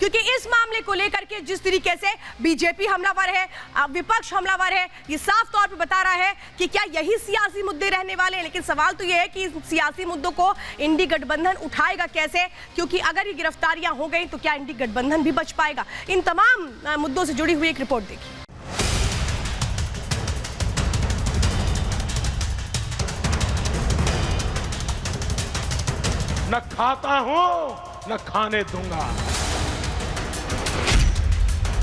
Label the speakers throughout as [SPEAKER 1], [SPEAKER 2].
[SPEAKER 1] क्योंकि इस मामले को लेकर के जिस तरीके से बीजेपी हमलावर है, विपक्ष हमलावर है, ये साफ तौर पे बता रहा है कि क्या यही सियासी मुद्दे रहने वाले हैं। लेकिन सवाल तो ये है कि इस सियासी मुद्दों को इंडी गठबंधन उठाएगा कैसे, क्योंकि अगर ये गिरफ्तारियां हो गई तो क्या इंडी गठबंधन भी बच पाएगा। इन तमाम मुद्दों से जुड़ी हुई एक रिपोर्ट देखिए।
[SPEAKER 2] न खाता हूं न खाने दूंगा।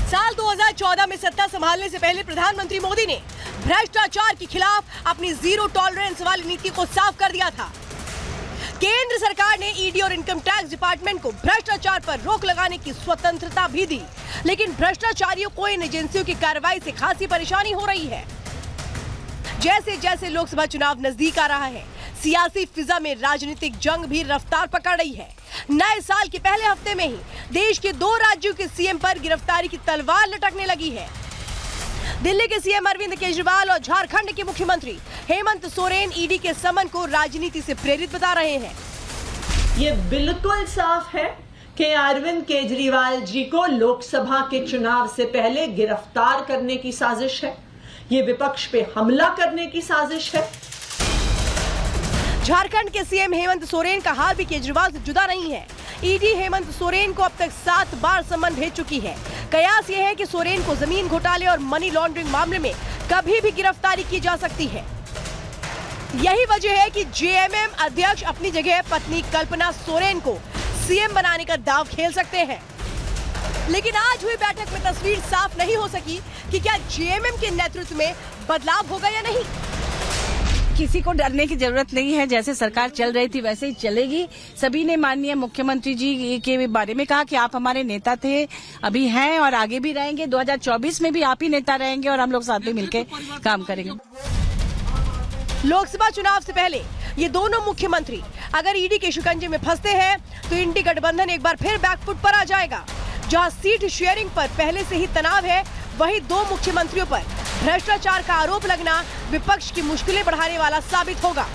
[SPEAKER 1] साल 2014 में सत्ता संभालने से पहले प्रधानमंत्री मोदी ने भ्रष्टाचार के खिलाफ अपनी जीरो टॉलरेंस वाली नीति को साफ कर दिया था। केंद्र सरकार ने ईडी और इनकम टैक्स डिपार्टमेंट को भ्रष्टाचार पर रोक लगाने की स्वतंत्रता भी दी, लेकिन भ्रष्टाचारियों को इन एजेंसियों की कार्रवाई से खासी परेशानी हो रही है। जैसे जैसे लोकसभा चुनाव नजदीक आ रहा है, सियासी फिजा में राजनीतिक जंग भी रफ्तार पकड़ रही है। नए साल के पहले हफ्ते में ही देश के 2 राज्यों के सीएम पर गिरफ्तारी की तलवार लटकने लगी है। दिल्ली के सीएम अरविंद केजरीवाल और झारखंड के मुख्यमंत्री हेमंत सोरेन ईडी के समन को राजनीति से प्रेरित बता रहे हैं।
[SPEAKER 3] ये बिल्कुल साफ है कि अरविंद केजरीवाल जी को लोकसभा के चुनाव से पहले गिरफ्तार करने की साजिश है। ये विपक्ष पे हमला करने की साजिश है।
[SPEAKER 1] झारखंड के सीएम हेमंत सोरेन का हाल भी केजरीवाल से जुदा नहीं है। ईडी हेमंत सोरेन को अब तक 7 बार समन भेज चुकी है। कयास यह है कि सोरेन को जमीन घोटाले और मनी लॉन्ड्रिंग मामले में कभी भी गिरफ्तारी की जा सकती है। यही वजह है कि जेएमएम अध्यक्ष अपनी जगह पत्नी कल्पना सोरेन को सीएम बनाने का दांव खेल सकते हैं। लेकिन आज हुई बैठक में तस्वीर साफ नहीं हो सकी कि क्या जेएमएम के नेतृत्व में बदलाव होगा या नहीं।
[SPEAKER 4] किसी को डरने की जरूरत नहीं है। जैसे सरकार चल रही थी वैसे ही चलेगी। सभी ने माननीय मुख्यमंत्री जी के बारे में कहा कि आप हमारे नेता थे, अभी हैं और आगे भी रहेंगे। 2024 में भी आप ही नेता रहेंगे और हम लोग साथ में मिलकर काम करेंगे।
[SPEAKER 1] लोकसभा चुनाव से पहले ये दोनों मुख्यमंत्री अगर ईडी के शिकंजे में फंसते हैं तो इंडी गठबंधन एक बार फिर बैकफुट पर आ जाएगा। जहां सीट शेयरिंग पर पहले से ही तनाव है, वहीं 2 मुख्यमंत्रियों पर भ्रष्टाचार का आरोप लगना विपक्ष की मुश्किलें बढ़ाने वाला साबित होगा।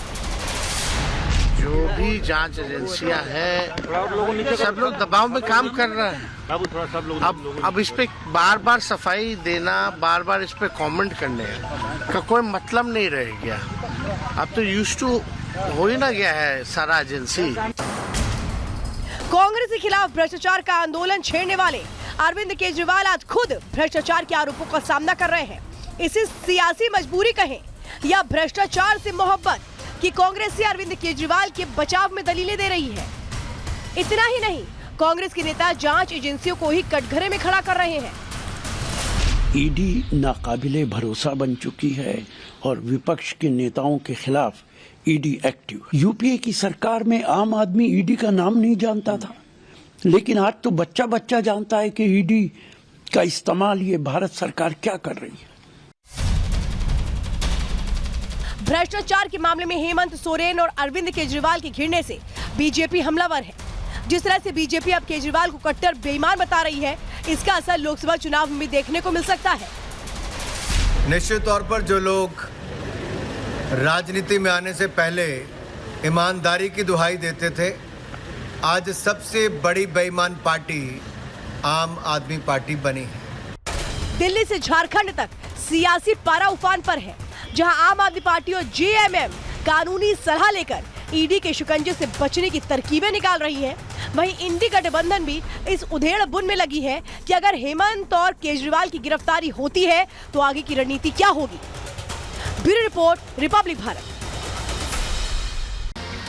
[SPEAKER 5] जो भी जांच एजेंसियां हैं सब लोग दबाव में काम कर रहे हैं। अब इस पे बार बार सफाई देना, बार बार इस पे कमेंट करने का कोई मतलब नहीं रह गया। अब तो यूज्ड टू हो ही ना गया है सारा एजेंसी।
[SPEAKER 1] कांग्रेस के खिलाफ भ्रष्टाचार का आंदोलन छेड़ने वाले अरविंद केजरीवाल आज खुद भ्रष्टाचार के आरोपों का सामना कर रहे हैं। इसे सियासी मजबूरी कहें या भ्रष्टाचार से मोहब्बत कि कांग्रेस से अरविंद केजरीवाल के बचाव में दलीलें दे रही है। इतना ही नहीं, कांग्रेस के नेता जांच एजेंसियों को ही कटघरे में खड़ा कर रहे हैं।
[SPEAKER 6] ईडी नाकाबिले भरोसा बन चुकी है और विपक्ष के नेताओं के खिलाफ ईडी एक्टिव। यूपीए की सरकार में आम आदमी ईडी का नाम नहीं जानता था, लेकिन आज तो बच्चा बच्चा जानता है कि ईडी का इस्तेमाल ये भारत सरकार क्या कर रही है।
[SPEAKER 1] भ्रष्टाचार के मामले में हेमंत सोरेन और अरविंद केजरीवाल के घिरने से बीजेपी हमलावर है। जिस तरह से बीजेपी अब केजरीवाल को कट्टर बेईमान बता रही है, इसका असर लोकसभा चुनाव में भी देखने को मिल सकता है।
[SPEAKER 7] निश्चित तौर पर जो लोग राजनीति में आने से पहले ईमानदारी की दुहाई देते थे, आज सबसे बड़ी बेईमान पार्टी आम आदमी पार्टी बनी है।
[SPEAKER 1] दिल्ली से झारखंड तक सियासी पारा उफान पर है, जहां आम आदमी पार्टी और जेएमएम कानूनी सलाह लेकर ईडी के शिकंजे से बचने की तरकीबें निकाल रही है। वहीं इंडी गठबंधन भी इस उधेड़ बुन में लगी है कि अगर हेमंत और केजरीवाल की गिरफ्तारी होती है तो आगे की रणनीति क्या होगी। Bureau report, Republic Bharat.